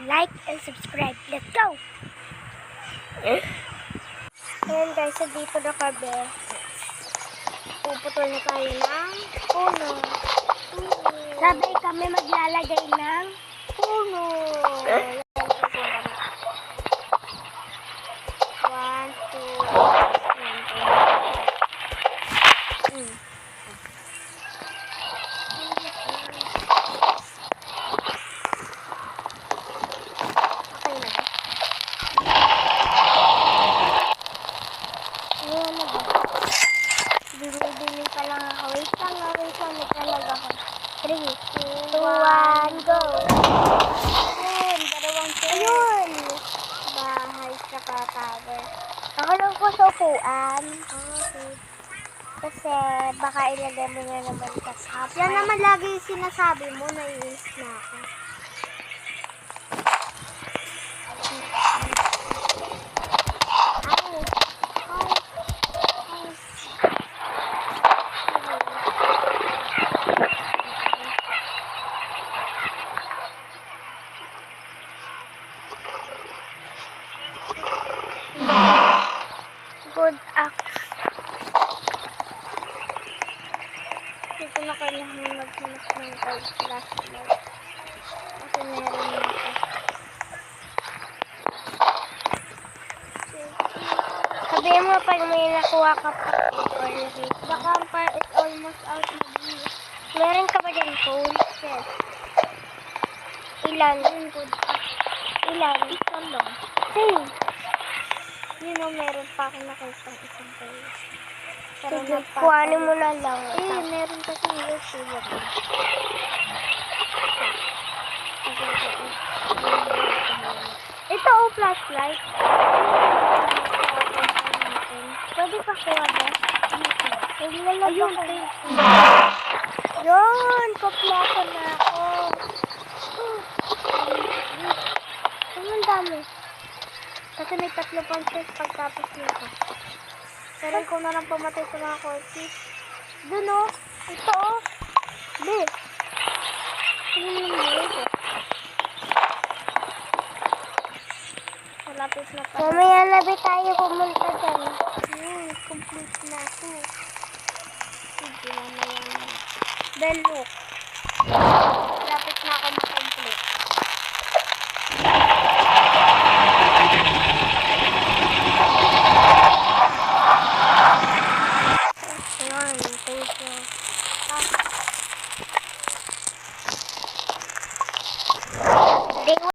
like and subscribe. Let's go! Ayan guys, so dito na kami. Puputol na tayo ng puno. Sabay kami maglalagay ng puno. Ayan, one, two, Bili pa lang ako. Wait lang. Nagtalag ako. 3, 2, 1, go! Ayun, dalawang chair. Ayun! Bahay sa tower. Ako lang po sa upuan. Okay. Kasi baka ilagay mo na naman sa hapon. Yan naman lagi yung sinasabi mo. Naiinis na ako. Good act. Dito na kailangan maghanap ng gold flashlight. Kasi meron na ako. Sabihin mo pag may nakuha ka pa. The camper is almost out na din. Meron ka ba din phone? Yes. Ilan? Good act. Ilan? Isa lang. Same. You know, meron pa akong nakita isang kayo. Sige, kuhanin mo na lang. Meron kasi yung sulat. Ito o flashlight. Pwede pa kuha ba? Ayun. Yun, kaplako na ako. Ang dami. Kasi may 3 punches pagtapos nito. Pero ko na lang pumatay sa mga corpses. Doon o. Ito o. Be. Tingnan mo ito. Malapit na pa. Mamaya na ba tayo pumunta dyan? Complete na ako. Sige, mamaya na. Then look.